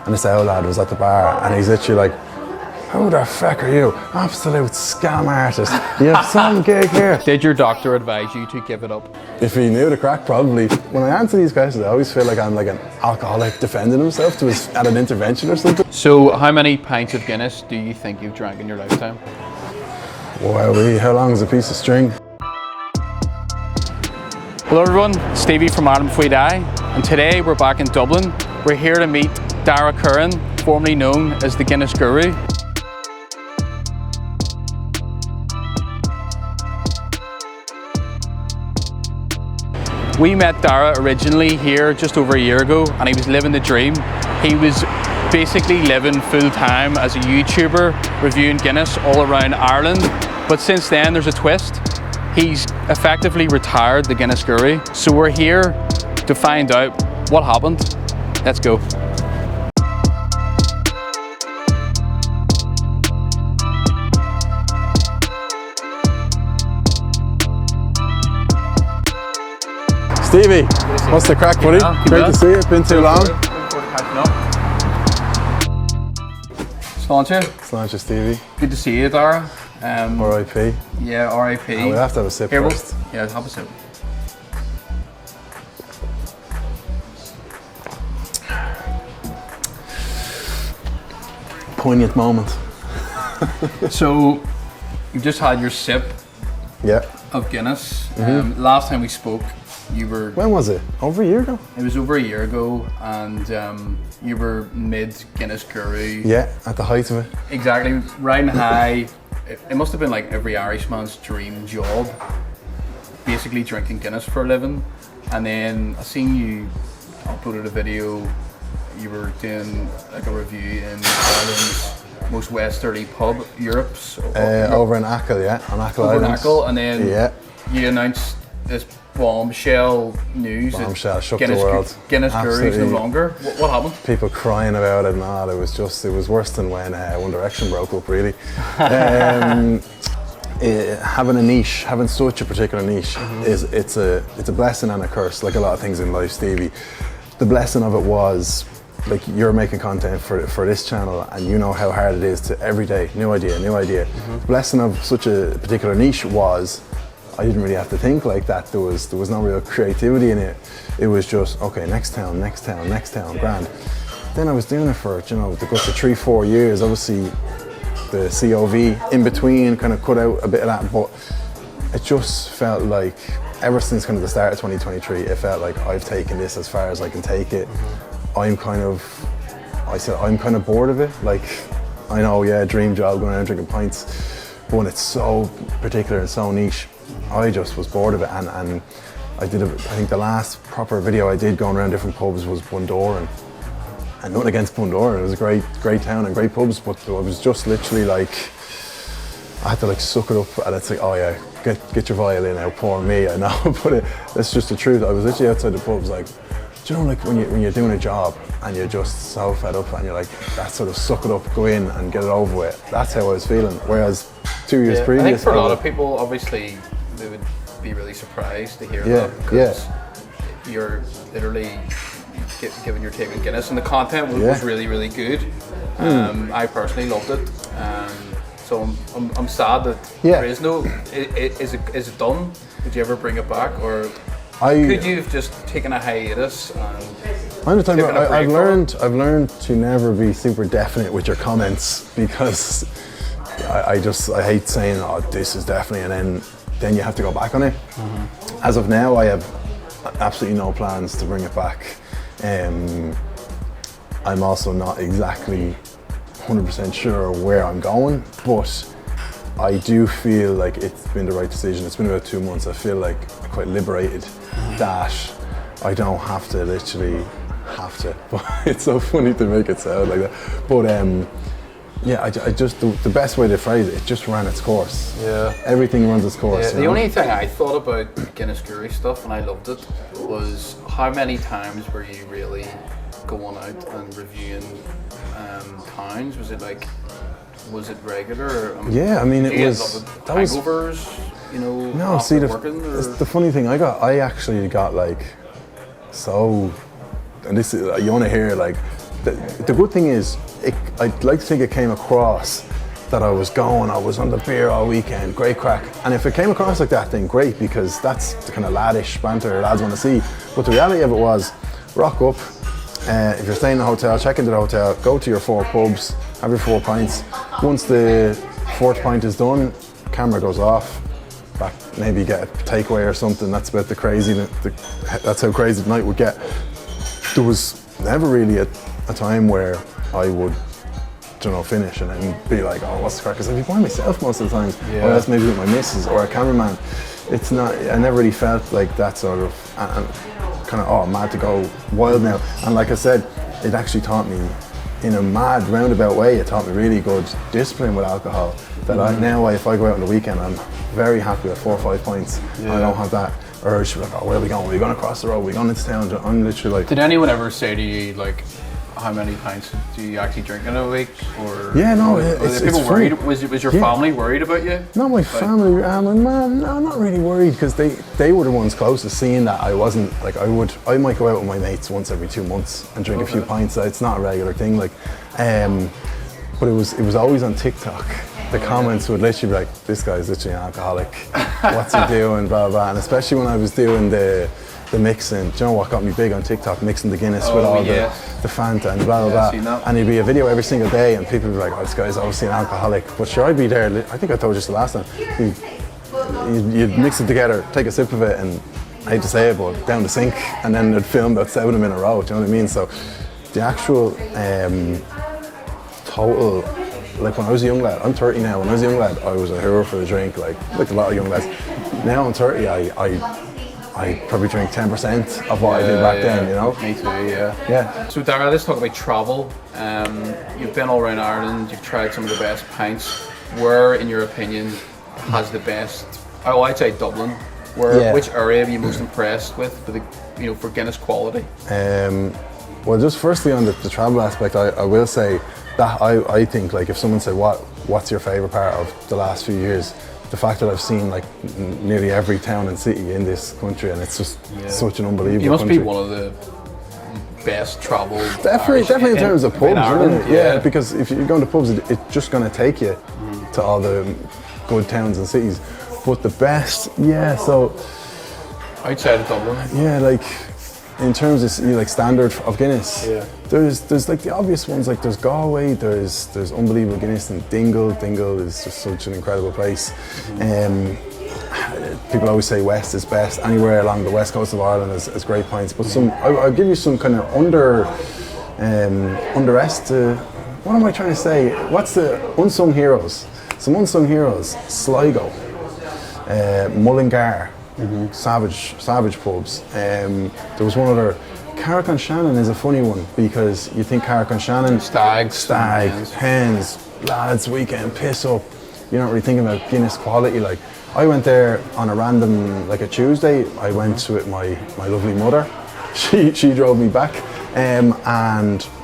and this old lad was at the bar, and he's literally like, who the fuck are you? Absolute scam artist. You have some gig here. Did your doctor advise you to give it up? If he knew the crack, probably. When I answer these questions, I always feel like I'm like an alcoholic defending himself at an intervention or something. So how many pints of Guinness do you think you've drank in your lifetime? Wowee, how long is a piece of string? Hello everyone, Stevie from Ireland Before You Die, and today we're back in Dublin. We're here to meet Daragh Curran, formerly known as the Guinness Guru. We met Daragh originally here just over a year ago, and he was living the dream. He was basically living full time as a YouTuber, reviewing Guinness all around Ireland. But since then there's a twist. He's effectively retired the Guinness Guru. So we're here to find out what happened. Let's go. Stevie, what's the crack, buddy? Great to see you. Been too long. Sláinte. Sláinte, Stevie. Good to see you, Daragh. R.I.P. Yeah, R.I.P. We'll have to have a sip first. Yeah, have a sip. Poignant moment. So, you just had your sip Yeah. of Guinness. Last time we spoke, you were... When was it? Over a year ago? It was over a year ago, and you were mid Guinness Guru. Yeah, at the height of it. Exactly, riding high. It must have been like every Irishman's dream job, basically drinking Guinness for a living. And then I seen you uploaded a video. You were doing like a review in Ireland's most westerly pub, Europe's. Over in Achill, yeah, on Achill Over in Island. Achill, and then Yeah. you announced this bombshell news. that Bombshell, shook Guinness, the world. Guinness Guru's no Absolutely. longer. What happened? People crying about it and all. It was worse than when One Direction broke up, really. Having a niche, having such a particular niche, it's a blessing and a curse, like a lot of things in life, Stevie. The blessing of it was, like, you're making content for this channel, and you know how hard it is to every day, new idea. The blessing of such a particular niche was, I didn't really have to think like that. There was no real creativity in it. It was just, okay, next town, grand. Then I was doing it for, the guts of 3-4 years. Obviously, the COV in between kind of cut out a bit of that, but it just felt like, ever since kind of the start of 2023, it felt like I've taken this as far as I can take it. I'm kind of bored of it. Like, I know, yeah, dream job, going around drinking pints, but when it's so particular and so niche, I just was bored of it, and I think the last proper video I did going around different pubs was Bundoran. And nothing against Bundoran, it was a great town and great pubs, but I was just literally like, I had to like suck it up, and it's like, oh yeah, get your violin out, poor me, I know, but that's just the truth. I was literally outside the pubs like, do you know, like when you're doing a job and you're just so fed up and you're like, that sort of suck it up, go in and get it over with. That's how I was feeling. Whereas 2 years previous, I think for a lot of people, obviously, they would be really surprised to hear that, because you're literally giving your take on Guinness, and the content was really, really good. I personally loved it. So I'm sad that there is no. Is it done? Did you ever bring it back, or could you have just taken a hiatus? I've learned to never be super definite with your comments, because I hate saying, oh, this is definitely, and then you have to go back on it. As of now, I have absolutely no plans to bring it back. I'm also not exactly 100% sure where I'm going, but I do feel like it's been the right decision. It's been about 2 months. I feel like I'm quite liberated that I don't have to but it's so funny to make it sound like that. But yeah, I just, the best way to phrase it just ran its course. Yeah. Everything runs its course. Yeah, the only thing I thought about Guinness Guru stuff, and I loved it, was how many times were you really going out and reviewing towns? Was it regular? Yeah, I mean, it was. That was hangovers, you know. No, see, the funny thing, I actually got like, so, and this is, you want to hear like the good thing is, I'd like to think it came across that I was on the beer all weekend, great crack. And if it came across like that, then great, because that's the kind of laddish banter lads want to see. But the reality of it was, rock up, if you're staying in a hotel, check into the hotel, go to your 4 pubs, have your 4 pints. Once the 4th pint is done, camera goes off, back, maybe get a takeaway or something. That's about that's how crazy the night would get. There was never really a time where I would, finish and then be like, oh, what's the crack? Because I'd be by myself most of the times, or else maybe with my missus or a cameraman. It's not, I never really felt like that sort of, kind of, oh, mad to go wild now. And like I said, it actually taught me, in a mad roundabout way, it taught me really good discipline with alcohol. That now, if I go out on the weekend, I'm very happy with 4 or 5 pints. I don't have that urge to be like, oh, where are we going? Are we going to cross the road? Are we going into town? I'm literally like... Did anyone ever say to you, like, how many pints do you actually drink in a week? Or yeah, no, were people worried? Was your family worried about you? Not my family, my mum, no, not really worried, because they were the ones closest, seeing that I wasn't, like, I might go out with my mates once every 2 months and drink a few pints. It's not a regular thing, like, but it was always on TikTok. The comments would literally be like, this guy's literally an alcoholic, what's he doing, blah, blah. And especially when I was doing the mixing, do you know what got me big on TikTok, mixing the Guinness with all the Fanta and blah, blah, blah. And it'd be a video every single day, and people would be like, oh, this guy's obviously an alcoholic. But sure, I'd be there, I think I told you this the last time, you'd mix it together, take a sip of it, and I hate to say it, but down the sink, and then they'd film about 7 of them in a row, do you know what I mean? So the actual total, like when I was a young lad, I'm 30 now, when I was a young lad, I was a hero for the drink, like a lot of young lads. Now I'm 30, I probably drink 10% of what I did back then, you know? Me too, yeah. So Daragh, let's talk about travel. You've been all around Ireland, you've tried some of the best pints. Where, in your opinion, has the best, I'd say Dublin. Which area are you most impressed with for the, for Guinness quality? Well, just firstly on the travel aspect, I will say that I think, like, if someone said what's your favourite part of the last few years, the fact that I've seen like nearly every town and city in this country, and it's just such an unbelievable You must country. be one of the best travel. Definitely in terms of pubs, Ireland, isn't it? Yeah, because if you're going to pubs, it's just going to take you to all the good towns and cities. But the best, so outside of Dublin. Yeah, like in terms of like standard of Guinness, there's like the obvious ones, like there's Galway, there's unbelievable Guinness, and Dingle. Dingle is just such an incredible place. People always say West is best. Anywhere along the west coast of Ireland has great pints. But I'll give you some kind of what am I trying to say? What's the unsung heroes? Some unsung heroes: Sligo, Mullingar. Savage pubs. There was one other. Carrick-on-Shannon is a funny one, because you think Carrick-on-Shannon, stag, hens, lads, weekend, piss up. You're not really thinking about Guinness quality. Like, I went there on a random, like a Tuesday. I went with my lovely mother. She drove me back, and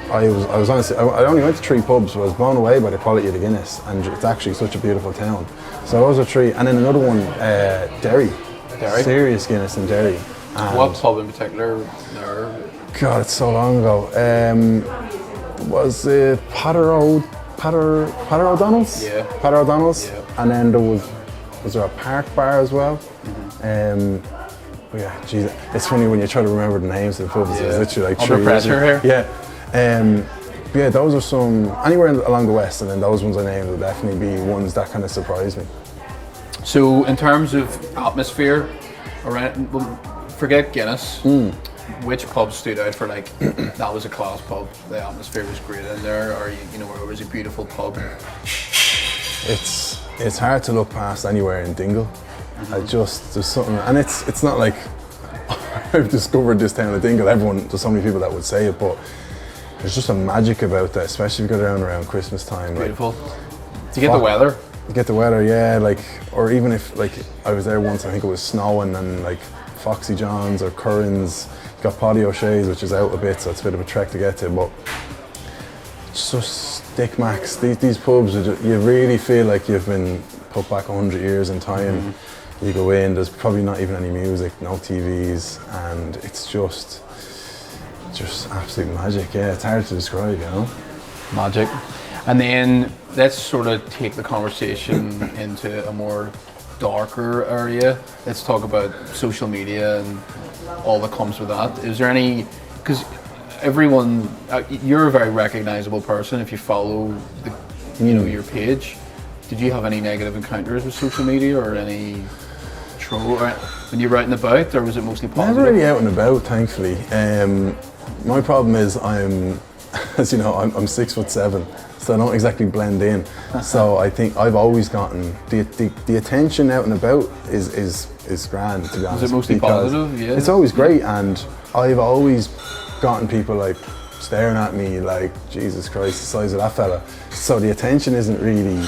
I was honestly, I only went to 3 pubs, but I was blown away by the quality of the Guinness, and it's actually such a beautiful town. So those are 3, and then another one, Derry. Serious Guinness in Derry. What pub in particular? God, it's so long ago. Was it Pater O'Donnell's? Yeah. Pater O'Donnell's. Yeah. And then was there a Park Bar as well? Geez, it's funny when you try to remember the names of the pubs. It's literally like under pressure here. Yeah. Those are some, anywhere along the west, and then those ones I named will definitely be ones that kind of surprise me. So in terms of atmosphere, forget Guinness, which pub stood out for like, that was a class pub, the atmosphere was great in there, or it was a beautiful pub? It's hard to look past anywhere in Dingle. There's something, and it's not like I've discovered this town of Dingle. There's so many people that would say it, but there's just a magic about that, especially if you go down around Christmas time. Beautiful. Do you get the weather? You get the weather, yeah, like, or even if, like, I was there once, I think it was snowing, and like Foxy John's or Curran's, you got Paddy O'Shea's, which is out a bit, so it's a bit of a trek to get to, but it's just stick max. These pubs, you really feel like you've been put back 100 years in time. You go in, there's probably not even any music, no TVs, and it's just, just absolute magic. Yeah, it's hard to describe, you know. Magic. And then let's sort of take the conversation into a more darker area. Let's talk about social media and all that comes with that. Is there any, because everyone, you're a very recognizable person if you follow your page. Did you have any negative encounters with social media or any troll when you're out and about, or was it mostly positive? Never really out and about, thankfully. My problem is as you know, I'm 6'7", so I don't exactly blend in. So I think I've always gotten the attention out and about is grand, to be honest. Is it mostly positive? Yeah. It's always great, and I've always gotten people like staring at me like, Jesus Christ, the size of that fella. So the attention isn't really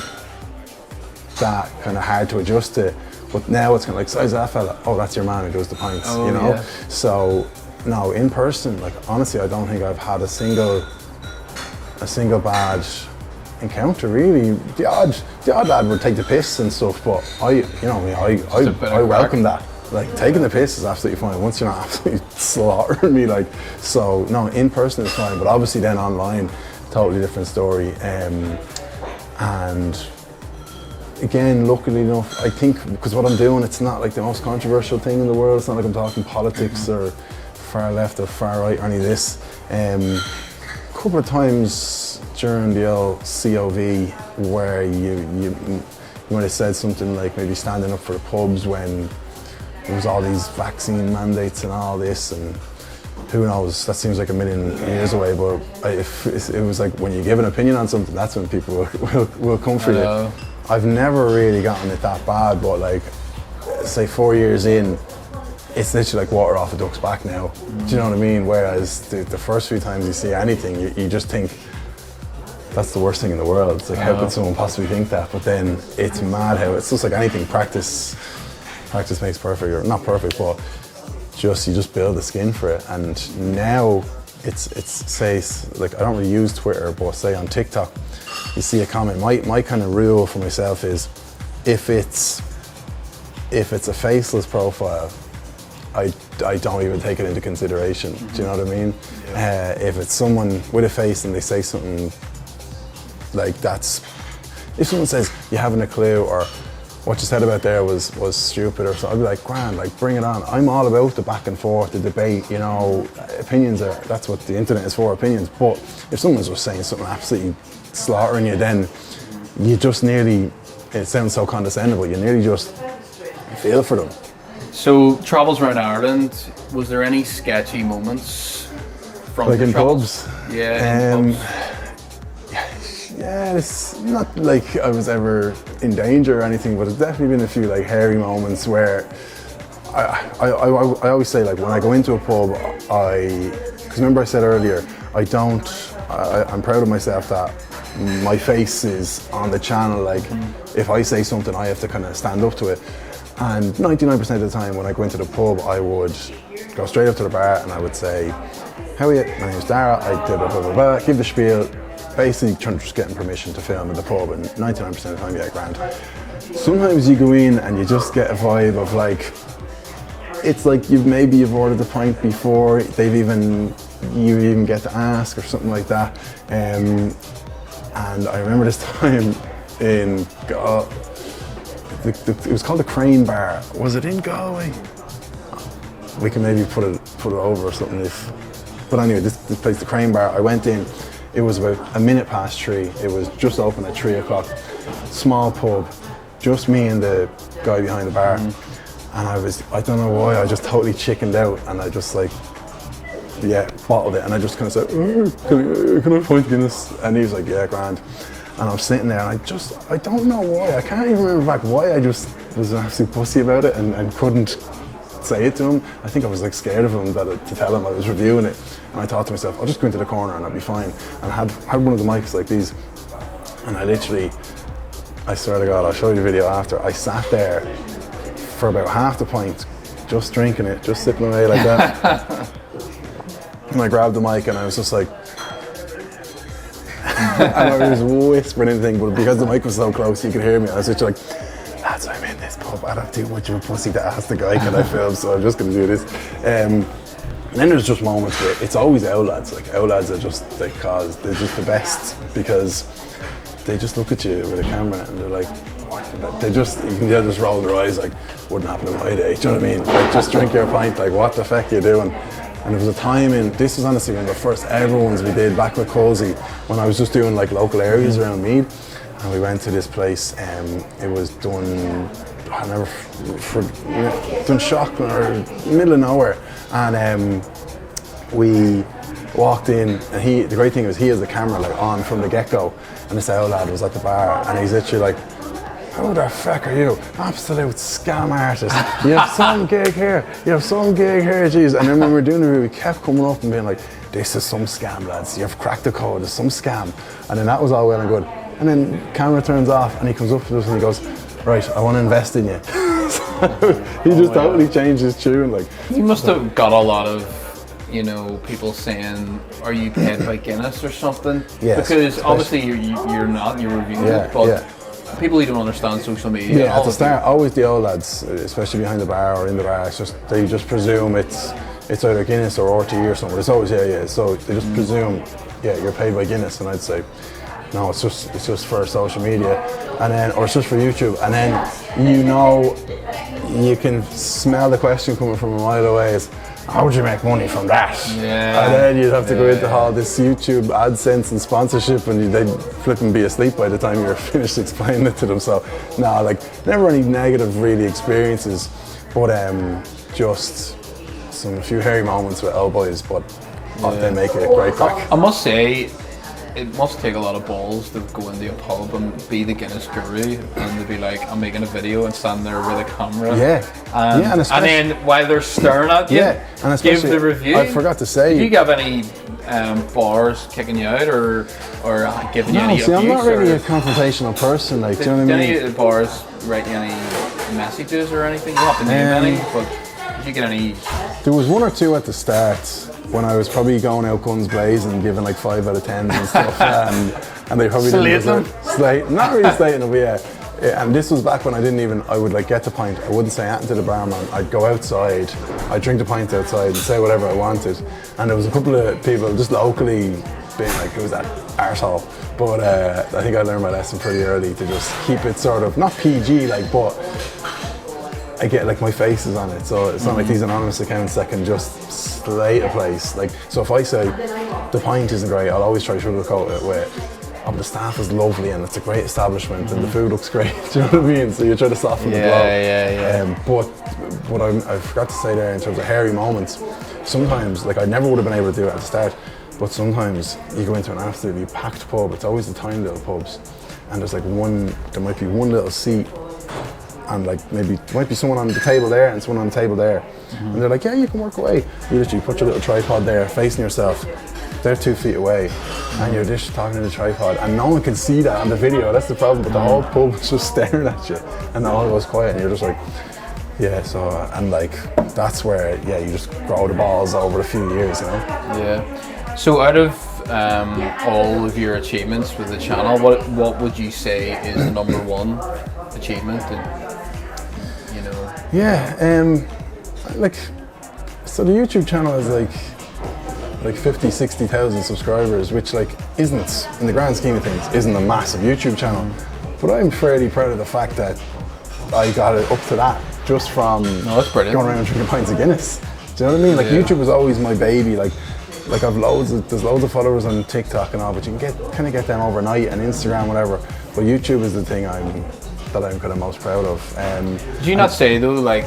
that kind of hard to adjust to. But now it's kind of like, size of that fella, oh, that's your man who does the pints, you know? Yeah. So, no, in person, like, honestly, I don't think I've had a single bad encounter, really. The odd lad would take the piss and stuff, but I welcome that. Like, taking the piss is absolutely fine, once you're not absolutely slaughtering me, like, so, no, in person is fine, but obviously then online, totally different story. And again, luckily enough, I think, because what I'm doing, it's not like the most controversial thing in the world. It's not like I'm talking politics or far left or far right or any of this. A couple of times during the old COV where you might have said something like maybe standing up for the pubs when there was all these vaccine mandates and all this, and who knows, that seems like a million years away, but if it was like when you give an opinion on something, that's when people will come for you. I've never really gotten it that bad, but like, say 4 years in, it's literally like water off a duck's back now. Do you know what I mean? Whereas the first few times you see anything, you just think, that's the worst thing in the world. It's like, how could someone possibly think that? But then it's mad how, it's just like anything, practice makes perfect, or not perfect, but you just build the skin for it. And now it's say, like, I don't really use Twitter, but say on TikTok, you see a comment, my kind of rule for myself is, if it's a faceless profile, I don't even take it into consideration. Do you know what I mean? Yeah. If it's someone with a face and they say something like if someone says, you haven't a clue, or what you said about there was stupid or something, I'd be like, grand, like, bring it on. I'm all about the back and forth, the debate, you know, opinions that's what the internet is for, opinions. But if someone's just saying something absolutely slaughtering you, then you just nearly, it sounds so condescending, but you nearly just feel for them. So, travels around Ireland, was there any sketchy moments from like your in travels? pubs? Yeah, in pubs. Yeah, it's not like I was ever in danger or anything, but there's definitely been a few like hairy moments where I always say, like, when I go into a pub, because remember I said earlier, I'm proud of myself that my face is on the channel. Like, if I say something, I have to kind of stand up to it. And 99% of the time when I go into the pub, I would go straight up to the bar and I would say, how are you? My name's Daragh, I did blah, blah, blah, blah, give the spiel, basically just getting permission to film in the pub, and 99% of the time, yeah, grand. Sometimes you go in and you just get a vibe of like, it's like you've ordered the pint before you even get to ask or something like that. And I remember this time in it was called the Crane Bar. Was it in Galway? We can maybe put it over or something but anyway, this place, the Crane Bar, I went in, it was about 3:minutes. It was just open at 3 o'clock. Small pub, just me and the guy behind the bar. And I don't know why, I just totally chickened out, and I just like, bottled it, and I just kind of said, can I have a pint of Guinness? And he was like, yeah, grand. And I'm sitting there, and I don't know why, I can't even remember back why I just was an absolute pussy about it and couldn't say it to him. I think I was like scared of him to tell him I was reviewing it. And I thought to myself, I'll just go into the corner and I'll be fine. And I had one of the mics like these, and I swear to God, I'll show you the video after, I sat there for about half the pint, just drinking it, just sipping away like that. And I grabbed the mic and I was just like, and I was whispering anything, but because the mic was so close, you could hear me. I was just like, lads, I'm in this pub, I don't do much of a pussy to ask the guy, can I film? So I'm just going to do this. And then there's just moments where it's always our lads. Like our lads are just they're just the best because they just look at you with a camera and they're like, they'll just roll their eyes like, wouldn't happen in my day. Do you know what I mean? Like, just drink your pint. Like, what the feck are you doing? And there was a time this was honestly one of the first ever ones we did back with Cozy when I was just doing like local areas around Meath. And we went to this place. It was done. I remember done shock or middle of nowhere, and we walked in, and the great thing was he has the camera like on from the get-go, and this old lad was at the bar, and he's literally like, who the feck are you? Absolute scam artist. You have some gig here, jeez. And then when we were doing the review, we kept coming up and being like, this is some scam, lads, you've cracked the code, it's some scam. And then that was all well and good. And then camera turns off and he comes up to us and he goes, right, I want to invest in you. So he just totally changed his tune. Like, you must have got a lot of, you know, people saying, are you paid by Guinness or something? Yes. Because obviously you're not, you're reviewing it, but people who don't understand social media. Yeah, at the start, always the old lads, especially behind the bar or in the bar, they just presume it's either Guinness or RTE or something. It's always, so they just presume, you're paid by Guinness, and I'd say, no, it's just for social media, and then, or it's just for YouTube, and then, you know, you can smell the question coming from a mile away is, how would you make money from that? Yeah. And then you'd have to go into all this YouTube AdSense and sponsorship, and they'd flip and be asleep by the time you were finished explaining it to them. So, no, like, never any negative really experiences, but just a few hairy moments with old boys, but they make it a great crack. I must say, it must take a lot of balls to go into a pub and be the Guinness Guru and to be like, I'm making a video and stand there with a camera. And then while they're staring at you, and give the review. I forgot to say. Do you have any bars kicking you out or giving you any abuse? I'm not really a confrontational person. Like, do you know what I mean? Did any of the bars write you any messages or anything? You don't have to name any, but did you get any? There was one or two at the start when I was probably going out guns blazing, giving like 5 out of 10s and stuff, and they probably didn't not really slating them, but and this was back when I would like get the pint, I wouldn't say anything to the barman, I'd go outside, I'd drink the pint outside and say whatever I wanted, and there was a couple of people just locally being like, who's that arsehole? But I think I learned my lesson pretty early to just keep it sort of, not PG like, but I get like my face is on it, so it's not like these anonymous accounts that can just slate a place. Like, so if I say the pint isn't great, I'll always try to sugarcoat it with, the staff is lovely and it's a great establishment and the food looks great. Do you know what I mean? So you try to soften the blow. But what I forgot to say there in terms of hairy moments, sometimes, like, I never would have been able to do it at the start, but sometimes you go into an absolutely packed pub, it's always the tiny little pubs, and there's like there might be one little seat, and like maybe might be someone on the table there and someone on the table there, and they're like, yeah, you can work away. You literally put your little tripod there facing yourself, they're 2 feet away, and you're just talking to the tripod, and no one can see that on the video. That's the problem, but the whole pub is just staring at you, and it all goes quiet, and you're just like, so, and like, that's where, you just grow the balls over a few years, you know? Yeah. So out of all of your achievements with the channel, what would you say is the number one achievement? Like, so the YouTube channel is like 50, 60,000 subscribers, which like isn't, in the grand scheme of things, isn't a massive YouTube channel. But I'm fairly proud of the fact that I got it up to that just from going around and drinking pints of Guinness. Do you know what I mean? Like, YouTube was always my baby. Like I've there's loads of followers on TikTok and all, but you can kind of get them overnight, and Instagram, whatever. But YouTube is the thing I'm kind of most proud of. Did you not say though, like,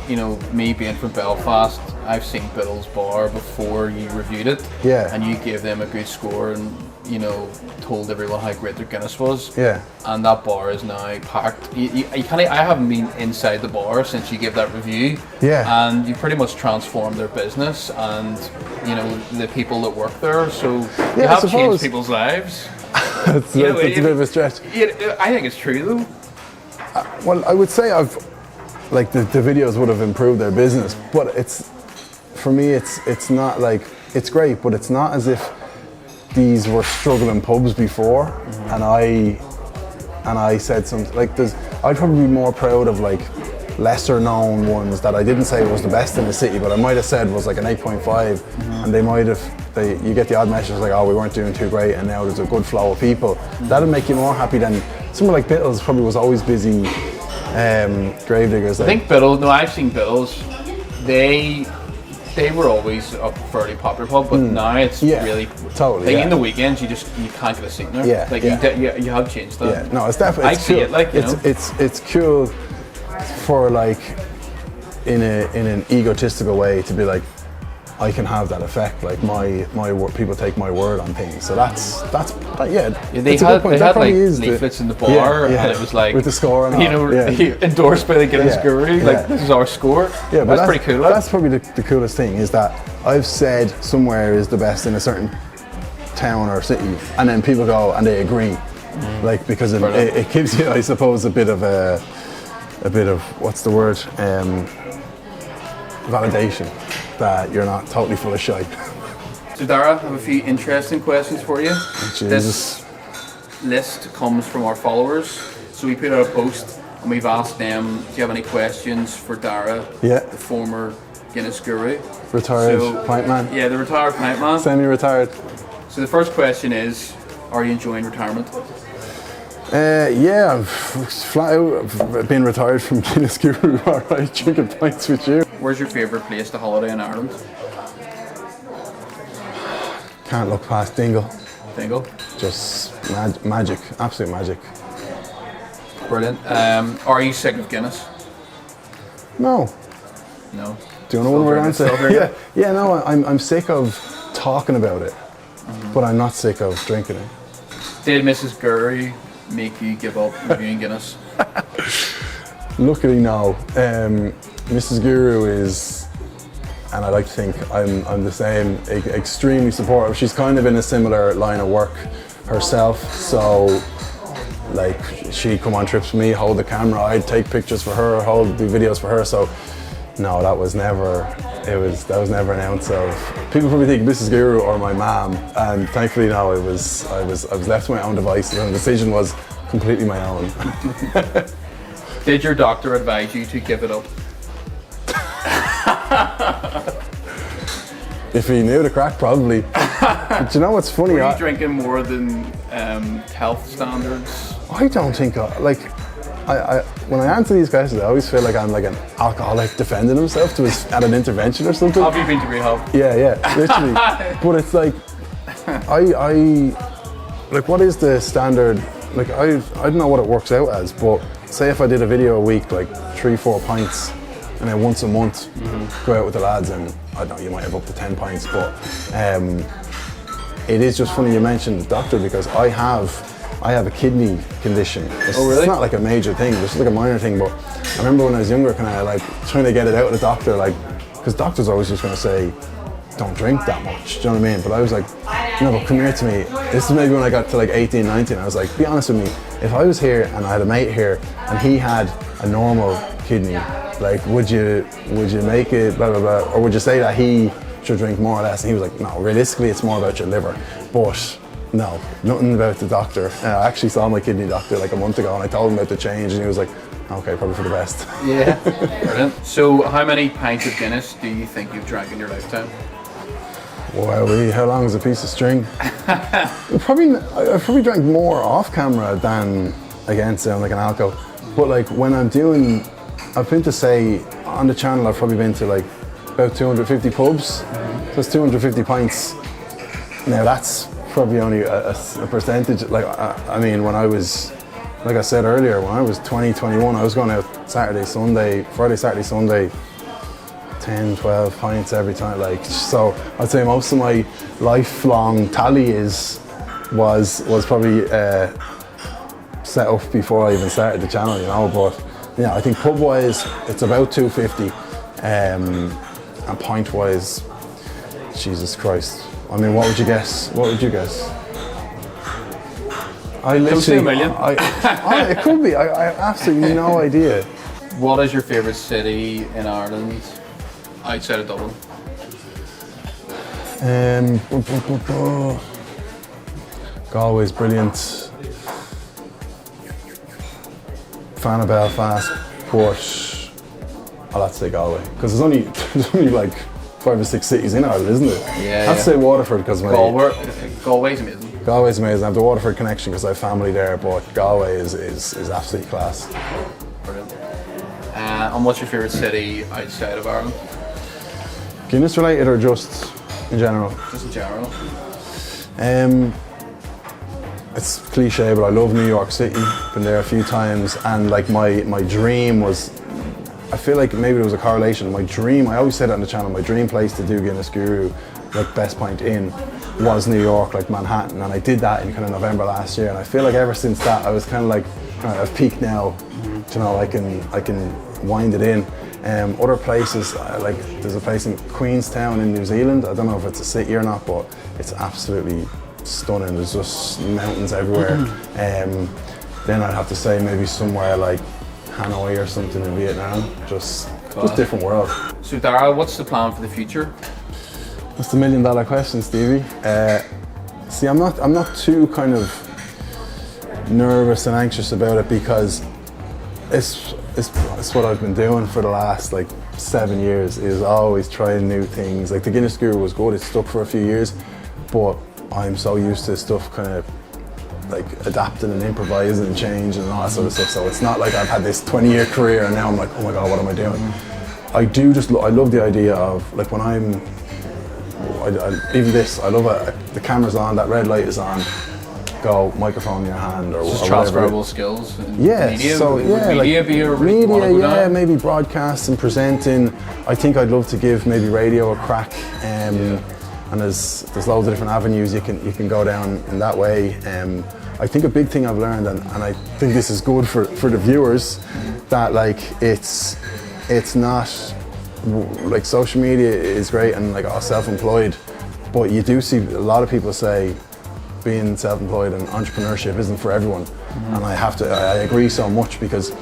you know, me being from Belfast, I've seen Biddle's Bar before you reviewed it, and you gave them a good score, and you know, told everyone how great their Guinness was. And that bar is now packed. I haven't been inside the bar since you gave that review. And you pretty much transformed their business and, you know, the people that work there. So you have changed people's lives. It's a bit of a stretch. I think it's true though. Well, I would say like the videos would have improved their business, but for me it's not like, it's great, but it's not as if these were struggling pubs before, and I said something like, I'd probably be more proud of like lesser known ones that I didn't say was the best in the city, but I might have said was like an 8.5, and they might have, you get the odd message like, oh, we weren't doing too great, and now there's a good flow of people. That'll make you more happy than somewhere like Bittles probably was always busy. Gravediggers. I think Bittles, no, I've seen Bittles, they were always a fairly popular pub, but now it's really totally. In the weekends you can't get a seat there. Yeah, like you have changed that. Yeah, no, it's definitely. I see cool. it like it's cool for like in an egotistical way to be like, I can have that effect. Like my people take my word on things. So that's yeah. They had like leaflets in the bar, and it was like with the score and endorsed by the Guinness Guru. Like this is our score. Yeah, but that's pretty cool. That's probably the coolest thing is that I've said somewhere is the best in a certain town or city, and then people go and they agree, like because it gives you, I suppose, a bit of what's the word, validation that you're not totally full of shite. So Daragh, I have a few interesting questions for you. Jesus. This list comes from our followers. So we put out a post and we've asked them, do you have any questions for Daragh, the former Guinness Guru? Retired pint man? Yeah, the retired pint man. Semi-retired. So the first question is, are you enjoying retirement? Yeah, I've flat out I've been retired from Guinness Guru, alright, drinking pints with you. Where's your favourite place to holiday in Ireland? Can't look past Dingle. Dingle? Just magic, absolute magic. Brilliant. Are you sick of Guinness? No. No? Do you know one word answer? Yeah, no, I'm sick of talking about it, but I'm not sick of drinking it. Did Mrs. Guru make you give up reviewing Guinness? Luckily, no. Mrs. Guru is, and I like to think I'm the same, extremely supportive. She's kind of in a similar line of work herself, so like she'd come on trips with me, hold the camera, I'd take pictures for her, do videos for her. So no, that was never an ounce of. People probably think Mrs. Guru or my mom, and thankfully no, I was left to my own devices, and the decision was completely my own. Did your doctor advise you to give it up? If he knew the crack, probably. But you know what's funny? Were you drinking more than health standards? I don't think when I answer these questions, I always feel like I'm like an alcoholic defending himself at an intervention or something. Have you been to rehab? Yeah, literally. But it's like, like what is the standard? Like I don't know what it works out as, but say if I did a video a week, like 3-4 pints, and then once a month go out with the lads, and I don't know, you might have up to 10 pints, but it is just funny you mentioned the doctor, because I have a kidney condition. It's not like a major thing, it's just like a minor thing, but I remember when I was younger, kind of like trying to get it out of the doctor, like, because doctors are always just going to say, don't drink that much, do you know what I mean? But I was like, no, but come here to me. This is maybe when I got to like 18, 19, I was like, be honest with me, if I was here and I had a mate here and he had a normal kidney, like, would you make it, blah, blah, blah, or would you say that he should drink more or less? And he was like, no, realistically, it's more about your liver. But no, nothing about the doctor. I actually saw my kidney doctor like a month ago, and I told him about the change, and he was like, okay, probably for the best. Yeah, brilliant. So how many pints of Guinness do you think you've drank in your lifetime? Wow, how long is a piece of string? I probably drank more off camera than, again, sound like an alco. But like when I've been to say, on the channel I've probably been to like about 250 pubs. So it's 250 pints. Now that's probably only a percentage. Like, I mean, when I was, like I said earlier, when I was 20, 21, I was going out Friday, Saturday, Sunday, 10, 12 pints every time. Like, so I'd say most of my lifelong tally was probably set up before I even started the channel, you know. But yeah, I think pub wise it's about 250, and pint wise, Jesus Christ. I mean, what would you guess? I literally, $1 million. It could be. I have absolutely no idea. What is your favourite city in Ireland outside of Dublin? Galway's brilliant. Fan of Belfast, but I'll have to say Galway, because there's only like 5 or 6 cities in Ireland, isn't it? Yeah. I have to say Waterford because Galway's amazing. Galway's amazing. I have the Waterford connection because I have family there, but Galway is absolutely class. Brilliant. And what's your favourite city outside of Ireland? Guinness related or just in general? Just in general. It's cliche, but I love New York City. Been there a few times, and like my dream was, I feel like maybe there was a correlation. My dream, I always say that on the channel, my dream place to do Guinness Guru, like Best Pint in, was New York, like Manhattan, and I did that in kind of November last year, and I feel like ever since that I was kind of like, I've peaked now, you know, I can wind it in. Other places, like there's a place in Queenstown in New Zealand, I don't know if it's a city or not, but it's absolutely stunning. There's just mountains everywhere. Then I'd have to say maybe somewhere like Hanoi or something in Vietnam. Just different world. So Daragh, what's the plan for the future? That's the $1 million question, Stevie. See, I'm not too kind of nervous and anxious about it, because it's what I've been doing for the last like 7 years, is always trying new things. Like the Guinness Guru was good, it stuck for a few years, but I'm so used to stuff kind of like adapting and improvising and changing and all that sort of stuff. So it's not like I've had this 20-year career and now I'm like, oh my God, what am I doing? I love the idea of like when even this, I love it, the camera's on, that red light is on, go, microphone in your hand, or just transferable skills. Yeah, media, so yeah, media like be a media, yeah, maybe broadcast and presenting. I think I'd love to give maybe radio a crack, and there's loads of different avenues you can go down in that way. I think a big thing I've learned, and I think this is good for the viewers, that like it's not like social media is great and like self-employed, but you do see a lot of people say being self-employed and entrepreneurship isn't for everyone. And I agree so much, because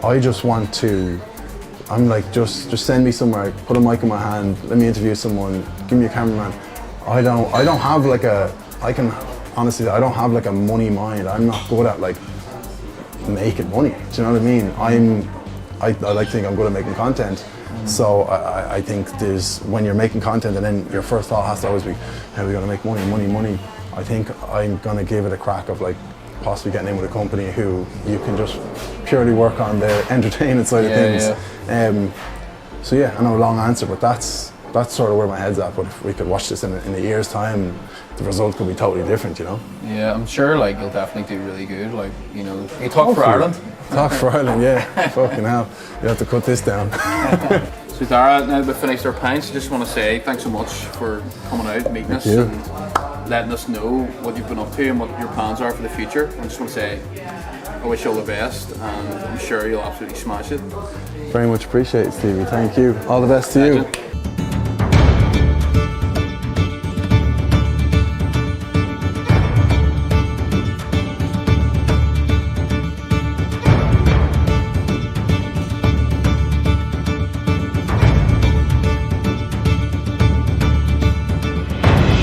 I just want to, I'm like, just send me somewhere, put a mic in my hand, let me interview someone, give me a cameraman. I don't have like I don't have like a money mind. I'm not good at like making money, do you know what I mean? I like to think I'm good at making content. So I think when you're making content and then your first thought has to always be, how are we gonna make money? I think I'm gonna give it a crack of like possibly getting in with a company who you can just purely work on the entertainment side of things. Yeah. So yeah, I know a long answer, but that's sort of where my head's at. But if we could watch this in a year's time, the result could be totally different, you know? Yeah, I'm sure like you'll definitely do really good. Like, you know, you talk for Ireland. Talk for Ireland, yeah. Fucking hell. You have to cut this down. So Daragh, now that we've finished our pints, I just want to say thanks so much for coming out, meeting us, and letting us know what you've been up to and what your plans are for the future. I just want to say I wish you all the best, and I'm sure you'll absolutely smash it. Very much appreciate it, Stevie. Thank you. All the best to you.